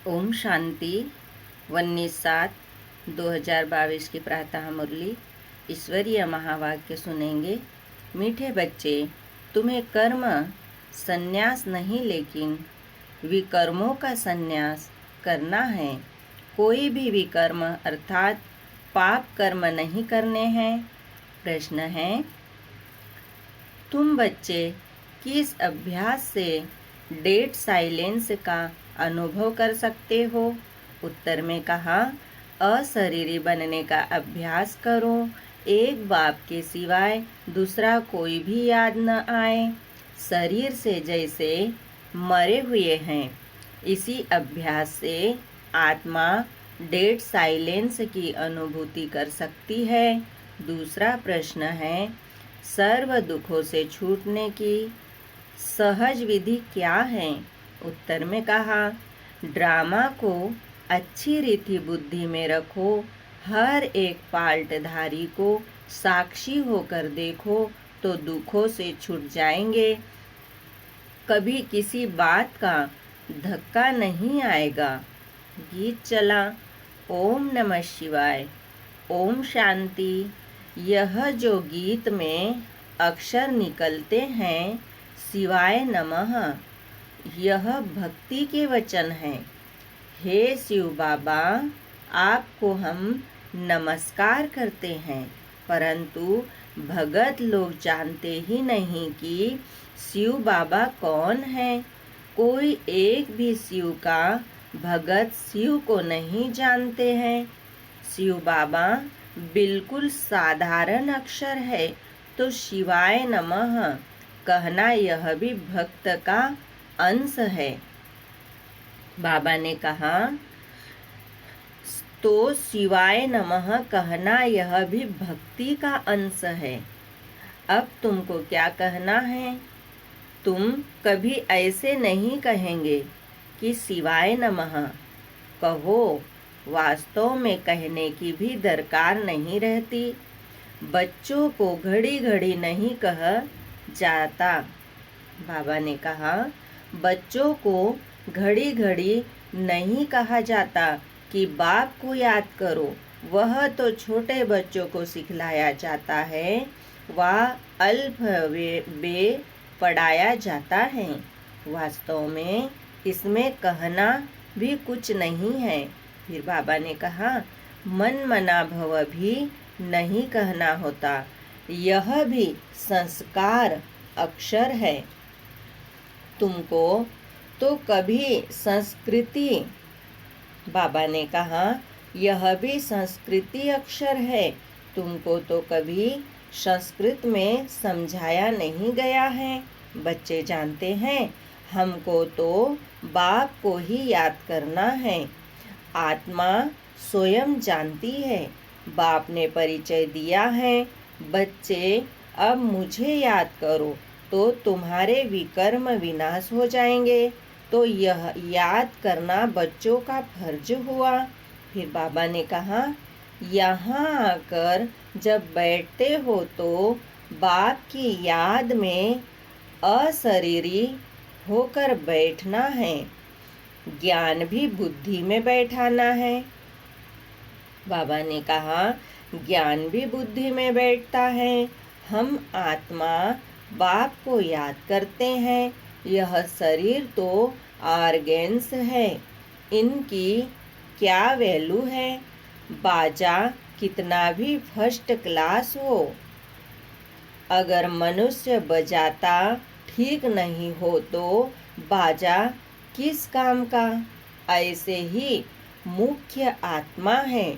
ओम शांति 19/7/2022 की प्रातः मुरली। ईश्वरीय महावाक्य सुनेंगे। मीठे बच्चे, तुम्हें कर्म संन्यास नहीं लेकिन विकर्मों का संन्यास करना है। कोई भी विकर्म अर्थात पाप कर्म नहीं करने हैं। प्रश्न है, तुम बच्चे किस अभ्यास से डेड साइलेंस का अनुभव कर सकते हो? उत्तर में कहा, अशरीरी बनने का अभ्यास करो। एक बाप के सिवाय दूसरा कोई भी याद न आए। शरीर से जैसे मरे हुए हैं, इसी अभ्यास से आत्मा डेड साइलेंस की अनुभूति कर सकती है। दूसरा प्रश्न है, सर्व दुखों से छूटने की सहज विधि क्या है? उत्तर में कहा, ड्रामा को अच्छी रीति बुद्धि में रखो। हर एक पाल्टधारी को साक्षी होकर देखो तो दुखों से छूट जाएंगे। कभी किसी बात का धक्का नहीं आएगा। गीत चला। ओम नमः शिवाय। ओम शांति। यह जो गीत में अक्षर निकलते हैं, शिवाय नमः, यह भक्ति के वचन हैं। हे शिव बाबा, आपको हम नमस्कार करते हैं, परंतु भगत लोग जानते ही नहीं कि शिव बाबा कौन है। कोई एक भी शिव का भगत शिव को नहीं जानते हैं। शिव बाबा बिल्कुल साधारण अक्षर है, तो शिवाय नमः कहना यह भी भक्त का अंश है। बाबा ने कहा, तो शिवाय नमः कहना यह भी भक्ति का अंश है। अब तुमको क्या कहना है? तुम कभी ऐसे नहीं कहेंगे कि शिवाय नमः कहो। वास्तव में कहने की भी दरकार नहीं रहती। बच्चों को घड़ी घड़ी नहीं कहा जाता। बाबा ने कहा, बच्चों को घड़ी घड़ी नहीं कहा जाता कि बाप को याद करो। वह तो छोटे बच्चों को सिखलाया जाता है, वह अल्फबे पढ़ाया जाता है। वास्तव में इसमें कहना भी कुछ नहीं है। फिर बाबा ने कहा, मन मना भव भी नहीं कहना होता। यह भी संस्कार अक्षर है। तुमको तो कभी संस्कृति, बाबा ने कहा, यह भी संस्कृति अक्षर है। तुमको तो कभी संस्कृत में समझाया नहीं गया है। बच्चे जानते हैं, हमको तो बाप को ही याद करना है। आत्मा स्वयं जानती है। बाप ने परिचय दिया है, बच्चे अब मुझे याद करो तो तुम्हारे विकर्म विनाश हो जाएंगे। तो यह याद करना बच्चों का फर्ज हुआ। फिर बाबा ने कहा, यहाँ आकर जब बैठते हो तो बाप की याद में अशरीरी होकर बैठना है। ज्ञान भी बुद्धि में बैठाना है। बाबा ने कहा, ज्ञान भी बुद्धि में बैठता है। हम आत्मा बाप को याद करते हैं। यह शरीर तो ऑर्गेन्स है, इनकी क्या वैल्यू है? बाजा कितना भी फर्स्ट क्लास हो, अगर मनुष्य बजाता ठीक नहीं हो तो बाजा किस काम का? ऐसे ही मुख्य आत्मा है।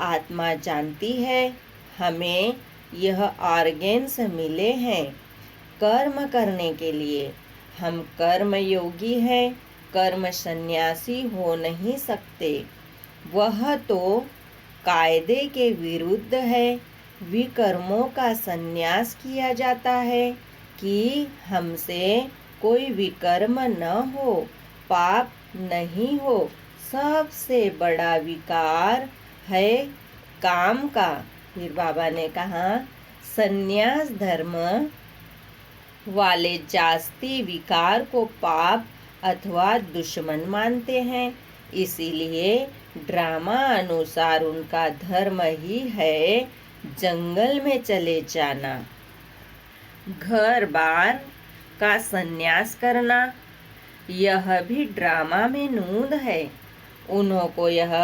आत्मा जानती है हमें यह ऑर्गेन्स मिले हैं कर्म करने के लिए। हम कर्म योगी हैं, कर्म सन्यासी हो नहीं सकते। वह तो कायदे के विरुद्ध है। विकर्मों का संन्यास किया जाता है कि हमसे कोई विकर्म न हो, पाप नहीं हो। सबसे बड़ा विकार है काम का। फिर बाबा ने कहा, संन्यास धर्म वाले जास्ती विकार को पाप अथवा दुश्मन मानते हैं। इसीलिए ड्रामा अनुसार उनका धर्म ही है जंगल में चले जाना, घर बार का संन्यास करना। यह भी ड्रामा में नूंद है। उन्हों को यह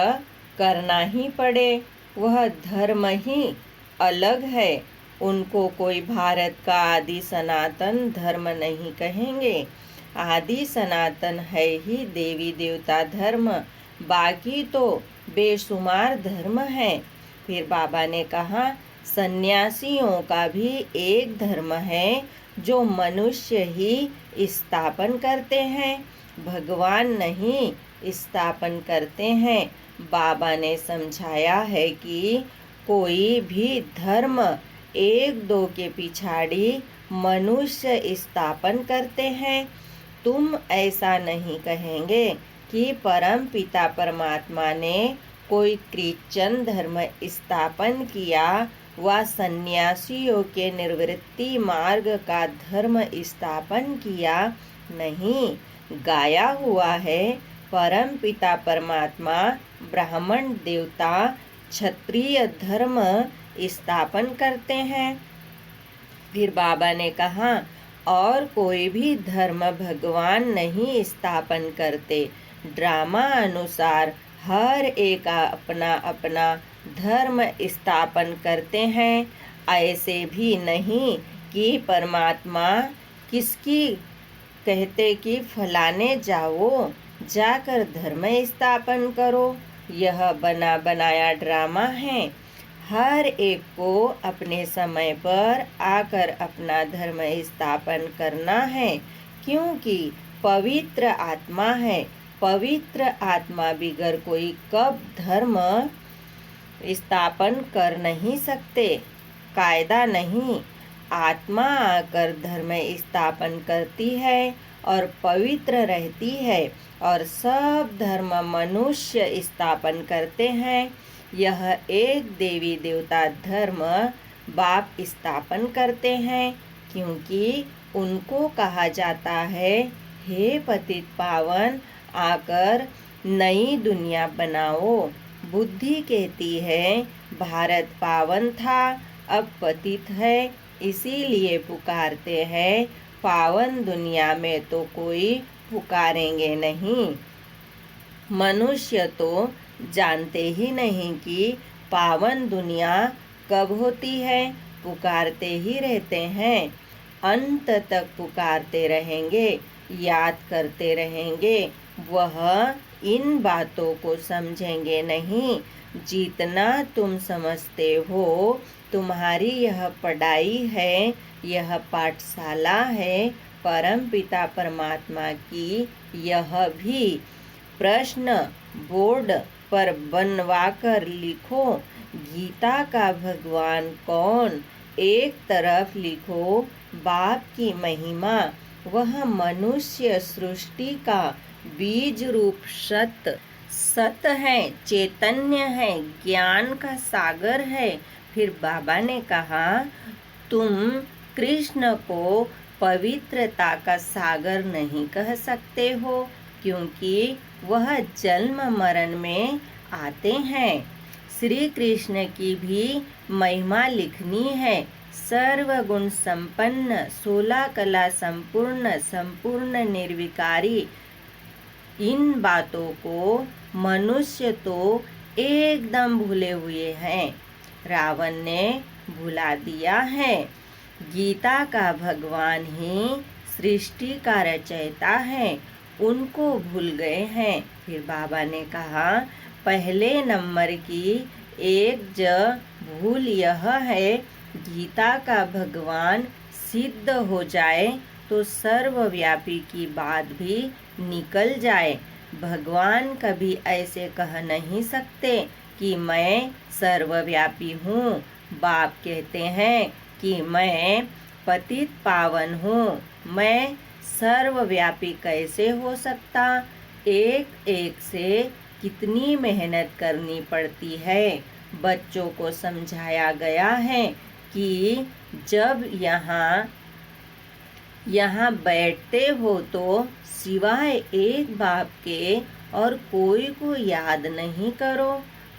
करना ही पड़े, वह धर्म ही अलग है। उनको कोई भारत का आदि सनातन धर्म नहीं कहेंगे। आदि सनातन है ही देवी देवता धर्म, बाकी तो बेशुमार धर्म है। फिर बाबा ने कहा, सन्यासियों का भी एक धर्म है जो मनुष्य ही स्थापन करते हैं, भगवान नहीं स्थापन करते हैं। बाबा ने समझाया है कि कोई भी धर्म एक दो के पिछाड़ी मनुष्य स्थापन करते हैं। तुम ऐसा नहीं कहेंगे कि परम पिता परमात्मा ने कोई क्रिश्चियन धर्म स्थापन किया व सन्यासियों के निवृत्ति मार्ग का धर्म स्थापन किया। नहीं, गाया हुआ है परम पिता परमात्मा ब्राह्मण देवता क्षत्रिय धर्म स्थापन करते हैं। फिर बाबा ने कहा, और कोई भी धर्म भगवान नहीं स्थापन करते। ड्रामा अनुसार हर एक अपना अपना धर्म स्थापन करते हैं। ऐसे भी नहीं कि परमात्मा किसकी कहते कि फलाने जाओ, जाकर धर्म स्थापन करो। यह बना बनाया ड्रामा है। हर एक को अपने समय पर आकर अपना धर्म स्थापन करना है, क्योंकि पवित्र आत्मा है। पवित्र आत्मा बिगर कोई कब धर्म स्थापन कर नहीं सकते। कायदा नहीं, आत्मा आकर धर्म स्थापन करती है और पवित्र रहती है, और सब धर्म मनुष्य स्थापन करते हैं। यह एक देवी देवता धर्म बाप स्थापन करते हैं, क्योंकि उनको कहा जाता है, हे पतित पावन, आकर नई दुनिया बनाओ। बुद्धि कहती है भारत पावन था, अब पतित है, इसीलिए पुकारते हैं। पावन दुनिया में तो कोई पुकारेंगे नहीं। मनुष्य तो जानते ही नहीं कि पावन दुनिया कब होती है, पुकारते ही रहते हैं। अंत तक पुकारते रहेंगे, याद करते रहेंगे। वह इन बातों को समझेंगे नहीं। जितना तुम समझते हो, तुम्हारी यह पढ़ाई है, यह पाठशाला है परम पिता परमात्मा की। यह भी प्रश्न बोर्ड पर बनवाकर लिखो, गीता का भगवान कौन। एक तरफ लिखो बाप की महिमा, वह मनुष्य सृष्टि का बीज रूप सत है, चैतन्य है, ज्ञान का सागर है। फिर बाबा ने कहा, तुम कृष्ण को पवित्रता का सागर नहीं कह सकते हो, क्योंकि वह जन्म मरण में आते हैं। श्री कृष्ण की भी महिमा लिखनी है। सर्वगुण संपन्न, 16 कला संपूर्ण निर्विकारी। इन बातों को मनुष्य तो एकदम भूले हुए हैं। रावण ने भुला दिया है। गीता का भगवान ही सृष्टि का रचयिता है, उनको भूल गए हैं। फिर बाबा ने कहा, पहले नंबर की एक भूल यह है, गीता का भगवान सिद्ध हो जाए तो सर्वव्यापी की बात भी निकल जाए। भगवान कभी ऐसे कह नहीं सकते कि मैं सर्वव्यापी हूँ। बाप कहते हैं कि मैं पतित पावन हूँ, मैं सर्वव्यापी कैसे हो सकता। एक एक से कितनी मेहनत करनी पड़ती है। बच्चों को समझाया गया है कि जब यहाँ यहाँ बैठते हो तो सिवाय एक बाप के और कोई को याद नहीं करो,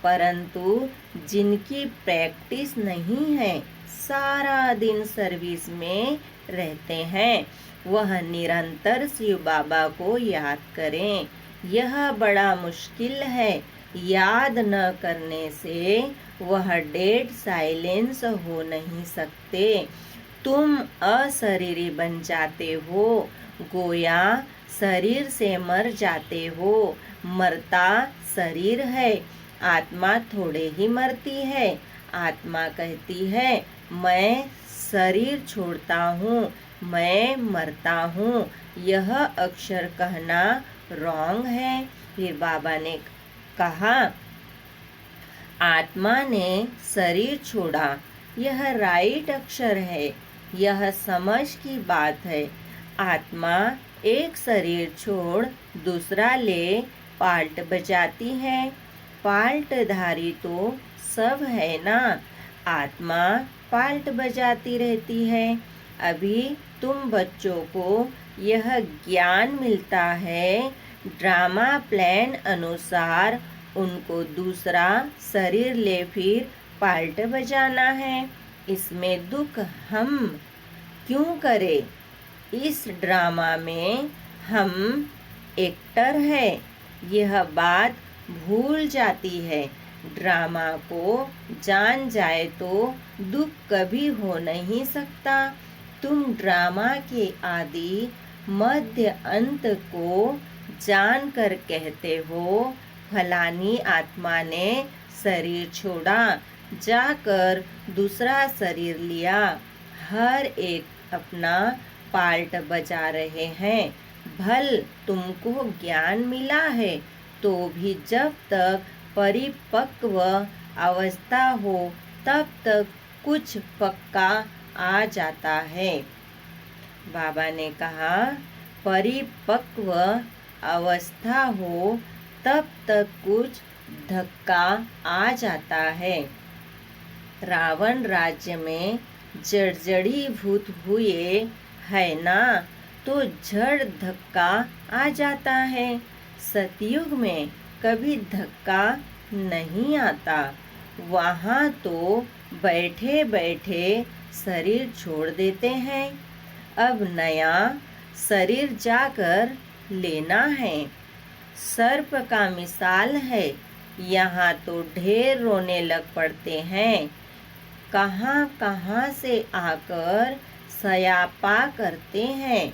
परंतु जिनकी प्रैक्टिस नहीं है, सारा दिन सर्विस में रहते हैं, वह निरंतर शिव बाबा को याद करें। यह बड़ा मुश्किल है। याद न करने से वह डेड साइलेंस हो नहीं सकते। तुम अशरीरी बन जाते हो, गोया शरीर से मर जाते हो। मरता शरीर है, आत्मा थोड़े ही मरती है। आत्मा कहती है मैं शरीर छोड़ता हूँ, मैं मरता हूँ। यह अक्षर कहना रॉन्ग है। फिर बाबा ने कहा आत्मा ने शरीर छोड़ा, यह राइट अक्षर है। यह समझ की बात है। आत्मा एक शरीर छोड़ दूसरा ले पाल्ट बजाती है। पाल्टधारी तो सब है ना। आत्मा पाल्ट बजाती रहती है। अभी तुम बच्चों को यह ज्ञान मिलता है, ड्रामा प्लान अनुसार उनको दूसरा शरीर ले फिर पाल्ट बजाना है। इसमें दुख हम क्यों करें? इस ड्रामा में हम एक्टर है, यह बात भूल जाती है। ड्रामा को जान जाए तो दुख कभी हो नहीं सकता। तुम ड्रामा के आदि मध्य अंत को जानकर कहते हो फलानी आत्मा ने शरीर छोड़ा, जाकर दूसरा शरीर लिया। हर एक अपना पार्ट बजा रहे हैं। भल तुमको ज्ञान मिला है तो भी जब तक परिपक्व अवस्था हो तब तक कुछ पक्का आ जाता है। बाबा ने कहा परिपक्व अवस्था हो तब तक कुछ धक्का आ जाता है। रावण राज्य में जर्जरीभूत हुए है ना, तो जड़ धक्का आ जाता है। सतयुग में कभी धक्का नहीं आता। वहाँ तो बैठे बैठे शरीर छोड़ देते हैं। अब नया शरीर जाकर लेना है। सर्प का मिसाल है। यहाँ तो ढेर रोने लग पड़ते हैं। कहाँ कहाँ से आकर सयापा करते हैं।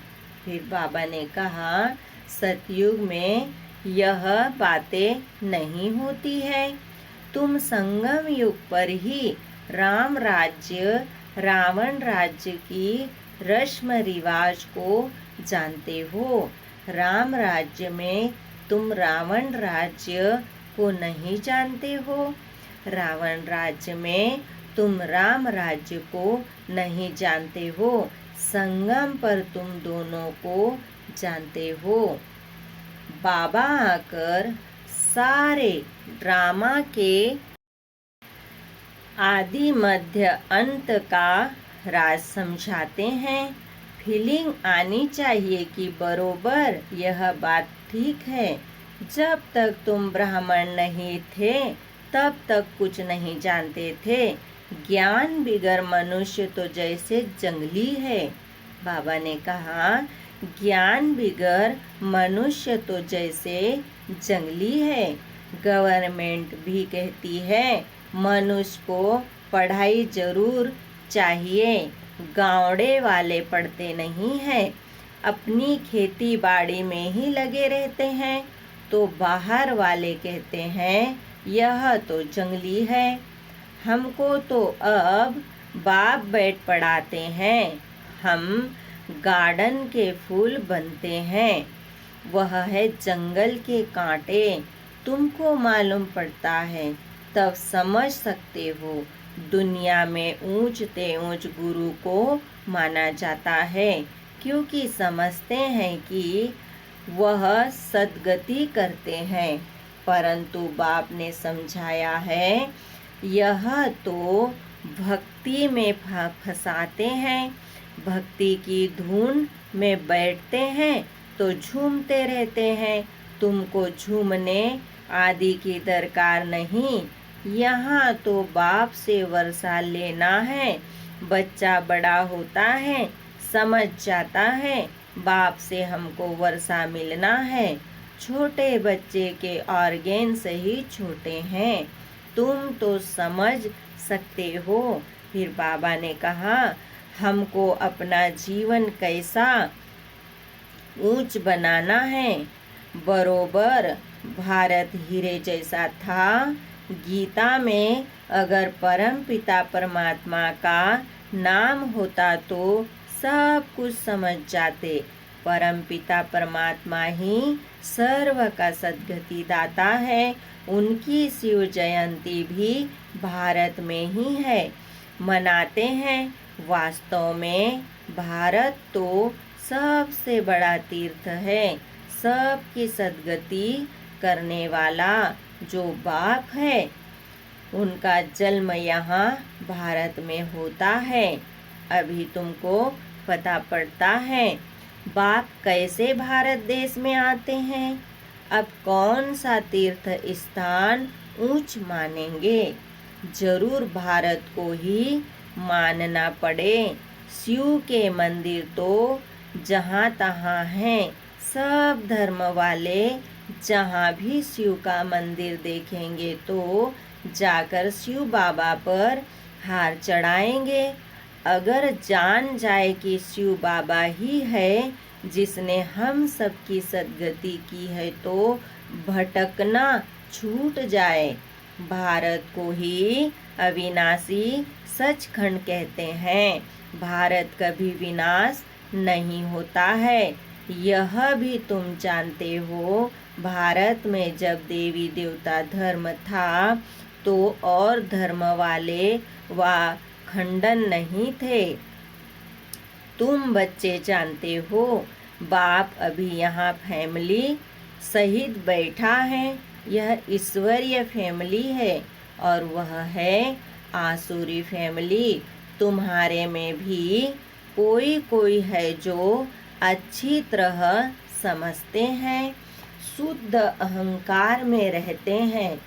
फिर बाबा ने कहा सतयुग में यह बातें नहीं होती है। तुम संगम युग पर ही राम राज्य रावण राज्य की रस्म रिवाज को जानते हो। राम राज्य में तुम रावण राज्य को नहीं जानते हो। रावण राज्य में तुम राम राज्य को नहीं जानते हो। संगम पर तुम दोनों को जानते हो। बाबा आकर सारे ड्रामा के आदि मध्य अंत का राज समझाते हैं। फीलिंग आनी चाहिए कि बरोबर यह बात ठीक है। जब तक तुम ब्राह्मण नहीं थे तब तक कुछ नहीं जानते थे। ज्ञान बिगर मनुष्य तो जैसे जंगली है। बाबा ने कहा ज्ञान बिगर मनुष्य तो जैसे जंगली है। गवर्नमेंट भी कहती है मनुष्य को पढ़ाई जरूर चाहिए। गाँवड़े वाले पढ़ते नहीं हैं, अपनी खेती बाड़ी में ही लगे रहते हैं। तो बाहर वाले कहते हैं यह तो जंगली है। हमको तो अब बाप बैठ पढ़ाते हैं। हम गार्डन के फूल बनते हैं, वह है जंगल के कांटे। तुमको मालूम पड़ता है तब समझ सकते हो। दुनिया में ऊंच ते ऊंच गुरु को माना जाता है, क्योंकि समझते हैं कि वह सद्गति करते हैं। परंतु बाप ने समझाया है यह तो भक्ति में फंसाते हैं। भक्ति की धुन में बैठते हैं तो झूमते रहते हैं। तुमको झूमने आदि की दरकार नहीं, यहाँ तो बाप से वर्षा लेना है। बच्चा बड़ा होता है, समझ जाता है बाप से हमको वर्षा मिलना है। छोटे बच्चे के ऑर्गेन्स ही छोटे हैं, तुम तो समझ सकते हो। फिर बाबा ने कहा, हमको अपना जीवन कैसा ऊंच बनाना है। बरोबर भारत हीरे जैसा था। गीता में अगर परम पिता परमात्मा का नाम होता तो सब कुछ समझ जाते। परम पिता परमात्मा ही सर्व का सद्गति दाता है। उनकी शिव जयंती भी भारत में ही है, मनाते हैं। वास्तव में भारत तो सबसे बड़ा तीर्थ है। सबकी सद्गति करने वाला जो बाप है, उनका जन्म यहाँ भारत में होता है। अभी तुमको पता पड़ता है बाप कैसे भारत देश में आते हैं। अब कौन सा तीर्थ स्थान ऊंच मानेंगे? जरूर भारत को ही मानना पड़े। शिव के मंदिर तो जहाँ तहाँ हैं। सब धर्म वाले जहाँ भी शिव का मंदिर देखेंगे तो जाकर शिव बाबा पर हार चढ़ाएंगे। अगर जान जाए कि शिव बाबा ही है जिसने हम सबकी सद्गति की है तो भटकना छूट जाए। भारत को ही अविनाशी सचखंड कहते हैं। भारत कभी विनाश नहीं होता है, यह भी तुम जानते हो। भारत में जब देवी देवता धर्म था तो और धर्म वाले व खंडन नहीं थे। तुम बच्चे जानते हो बाप अभी यहाँ फैमिली सहित बैठा है। यह ईश्वरीय फैमिली है और वह है आसुरी फैमिली। तुम्हारे में भी कोई कोई है जो अच्छी तरह समझते हैं, शुद्ध अहंकार में रहते हैं।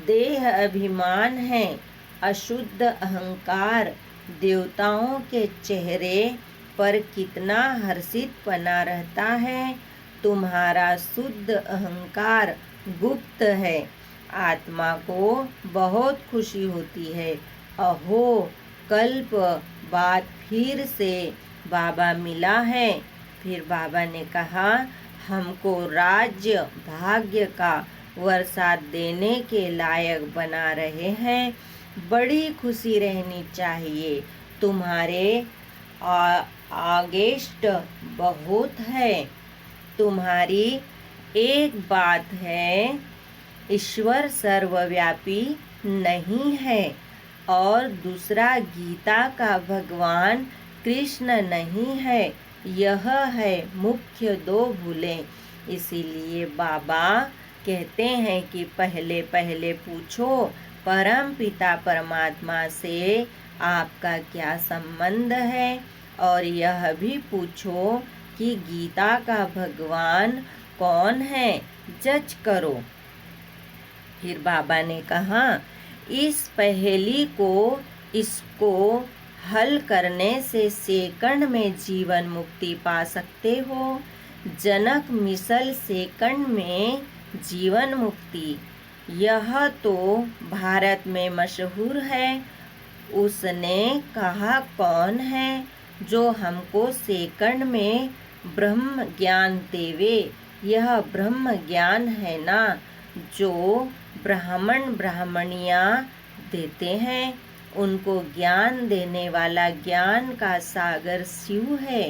देह अभिमान है, अशुद्ध अहंकार। देवताओं के चेहरे पर कितना हर्षितपना रहता है। तुम्हारा शुद्ध अहंकार गुप्त है। आत्मा को बहुत खुशी होती है। अहो कल्प बाद फिर से बाबा मिला है। फिर बाबा ने कहा, हमको राज्य भाग्य का वर्षा देने के लायक बना रहे हैं। बड़ी खुशी रहनी चाहिए। तुम्हारे आगेस्ट बहुत है। तुम्हारी एक बात है, ईश्वर सर्वव्यापी नहीं है और दूसरा गीता का भगवान कृष्ण नहीं है। यह है मुख्य दो भूलें। इसीलिए बाबा कहते हैं कि पहले पहले पूछो परम पिता परमात्मा से आपका क्या संबंध है, और यह भी पूछो कि गीता का भगवान कौन है, जज करो। फिर बाबा ने कहा, इस पहेली को इसको हल करने से सेकंड में जीवन मुक्ति पा सकते हो। जनक मिसल सेकंड में जीवन मुक्ति, यह तो भारत में मशहूर है। उसने कहा, कौन है जो हमको सेकंड में ब्रह्म ज्ञान देवे। यह ब्रह्म ज्ञान है ना जो ब्राह्मण ब्राह्मणियाँ देते हैं। उनको ज्ञान देने वाला ज्ञान का सागर शिव है।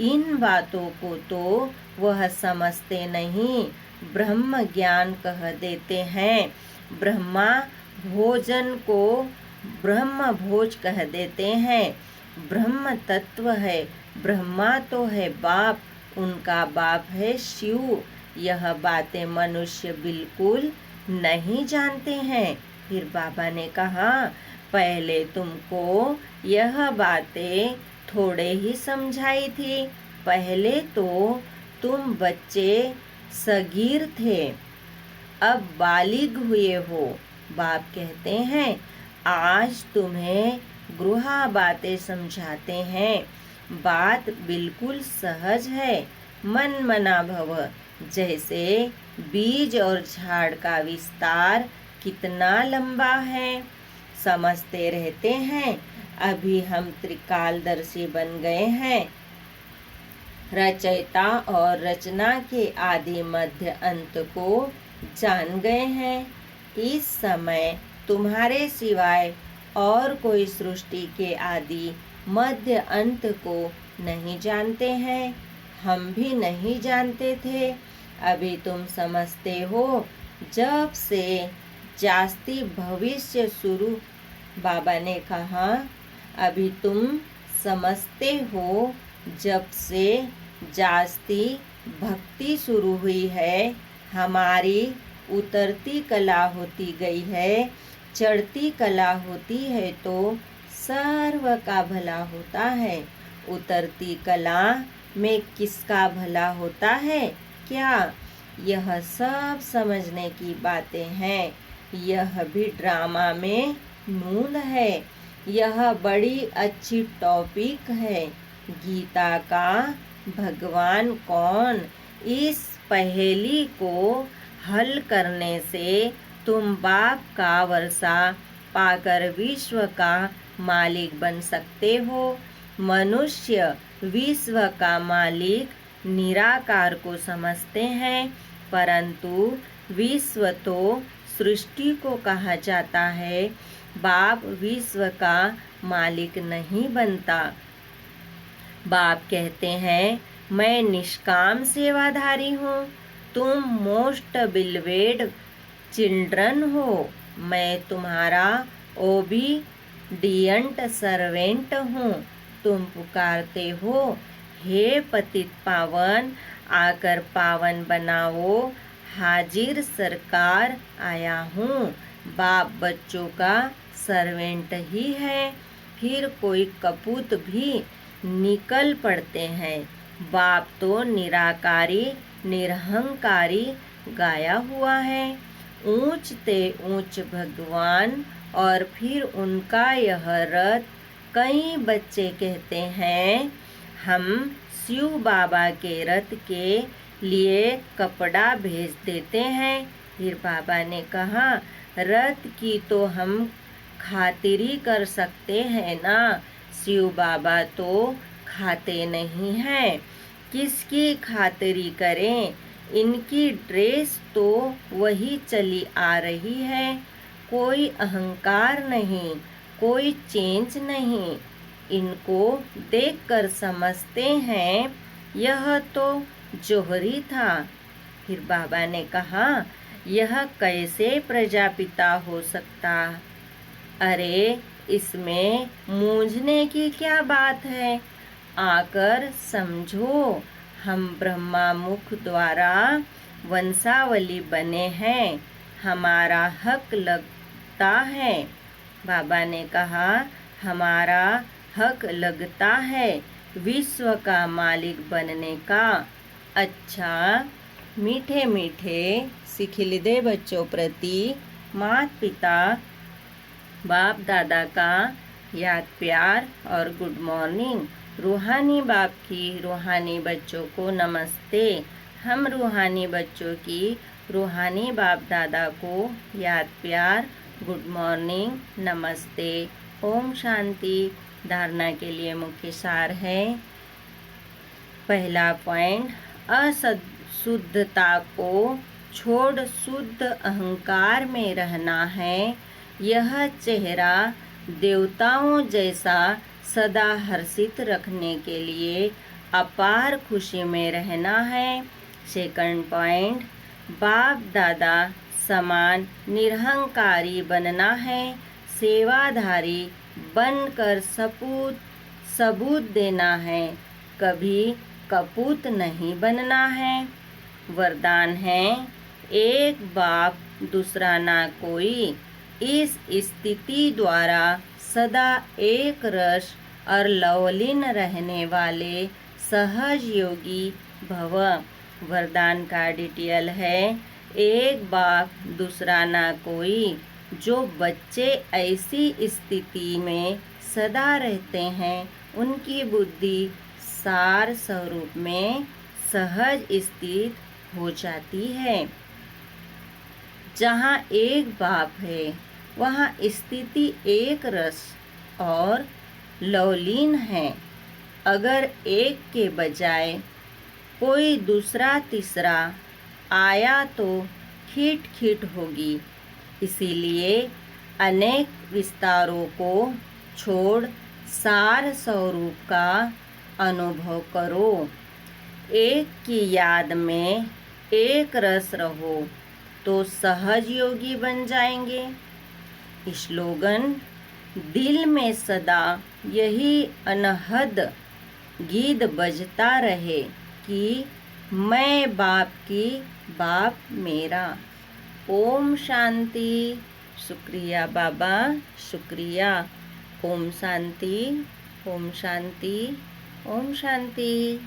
इन बातों को तो वह समझते नहीं, ब्रह्म ज्ञान कह देते हैं। ब्रह्मा भोजन को ब्रह्म भोज कह देते हैं। ब्रह्म तत्व है। ब्रह्मा तो है बाप, उनका बाप है शिव। यह बातें मनुष्य बिल्कुल नहीं जानते हैं। फिर बाबा ने कहा, पहले तुमको यह बातें थोड़े ही समझाई थी, पहले तो तुम बच्चे सगीर थे, अब बालिग हुए हो। बाप कहते हैं आज तुम्हें गृहा बातें समझाते हैं। बात बिल्कुल सहज है, मन मना भव। जैसे बीज और झाड़ का विस्तार कितना लंबा है, समझते रहते हैं। अभी हम त्रिकालदर्शी बन गए हैं, रचयिता और रचना के आदि मध्य अंत को जान गए हैं। इस समय तुम्हारे सिवाय और कोई सृष्टि के आदि मध्य अंत को नहीं जानते हैं, हम भी नहीं जानते थे। अभी तुम समझते हो। जब से जास्ती भविष्य शुरू, बाबा ने कहा अभी तुम समझते हो। जब से जास्ती भक्ति शुरू हुई है, हमारी उतरती कला होती गई है, चढ़ती कला होती है तो सर्व का भला होता है। उतरती कला में किसका भला होता है क्या? यह सब समझने की बातें हैं। यह भी ड्रामा में मूल है। यह बड़ी अच्छी टॉपिक है। गीता का भगवान कौन, इस पहेली को हल करने से तुम बाप का वर्षा पाकर विश्व का मालिक बन सकते हो। मनुष्य विश्व का मालिक निराकार को समझते हैं, परंतु विश्व तो सृष्टि को कहा जाता है। बाप विश्व का मालिक नहीं बनता। बाप कहते हैं मैं निष्काम सेवाधारी हूँ, तुम मोस्ट बिलवेड चिल्ड्रन हो। मैं तुम्हारा ओबीडियंट सर्वेंट हूँ। तुम पुकारते हो हे पतित पावन, आकर पावन बनाओ। हाजिर सरकार आया हूँ। बाप बच्चों का सर्वेंट ही है, फिर कोई कपूत भी निकल पड़ते हैं। बाप तो निराकारी निरहंकारी गाया हुआ है। ऊंच ते ऊंच भगवान और फिर उनका यह रथ। कई बच्चे कहते हैं हम शिव बाबा के रथ के लिए कपड़ा भेज देते हैं। फिर बाबा ने कहा रथ की तो हम खातिरी कर सकते हैं ना, शिव बाबा तो खाते नहीं हैं, किसकी खातिरी करें। इनकी ड्रेस तो वही चली आ रही है, कोई अहंकार नहीं, कोई चेंज नहीं। इनको देखकर समझते हैं यह तो जोहरी था। फिर बाबा ने कहा यह कैसे प्रजापिता हो सकता? अरे इसमें मूंझने की क्या बात है, आकर समझो। हम ब्रह्मा मुख द्वारा वंशावली बने हैं, हमारा हक लगता है। बाबा ने कहा हमारा हक लगता है विश्व का मालिक बनने का। अच्छा मीठे मीठे सिखिलिदे बच्चों प्रति माता पिता बाप दादा का याद प्यार और गुड मॉर्निंग। रूहानी बाप की रूहानी बच्चों को नमस्ते। हम रूहानी बच्चों की रूहानी बाप दादा को याद प्यार गुड मॉर्निंग नमस्ते। ओम शांति। धारणा के लिए मुख्य सार है। पहला पॉइंट, अशुद्धता को छोड़ शुद्ध अहंकार में रहना है। यह चेहरा देवताओं जैसा सदा हर्षित रखने के लिए अपार खुशी में रहना है। सेकंड पॉइंट, बाप दादा समान निरहंकारी बनना है। सेवाधारी बनकर सबूत देना है, कभी कपूत नहीं बनना है। वरदान है एक बाप दूसरा ना कोई। इस स्थिति द्वारा सदा एक रस और लवलीन रहने वाले सहज योगी भव। वरदान का डिटेल है, एक बाप दूसरा ना कोई। जो बच्चे ऐसी स्थिति में सदा रहते हैं, उनकी बुद्धि सार स्वरूप में सहज स्थित हो जाती है। जहाँ एक बाप है, वहाँ स्थिति एक रस और लवलीन है। अगर एक के बजाय कोई दूसरा तीसरा आया तो खीट खीट होगी। इसीलिए अनेक विस्तारों को छोड़ सार स्वरूप का अनुभव करो। एक की याद में एक रस रहो तो सहज योगी बन जाएंगे। स्लोगन, दिल में सदा यही अनहद गीत बजता रहे कि मैं बाप की, बाप मेरा। ओम शांति। शुक्रिया बाबा, शुक्रिया। ओम शांति, ओम शांति, ओम शांति।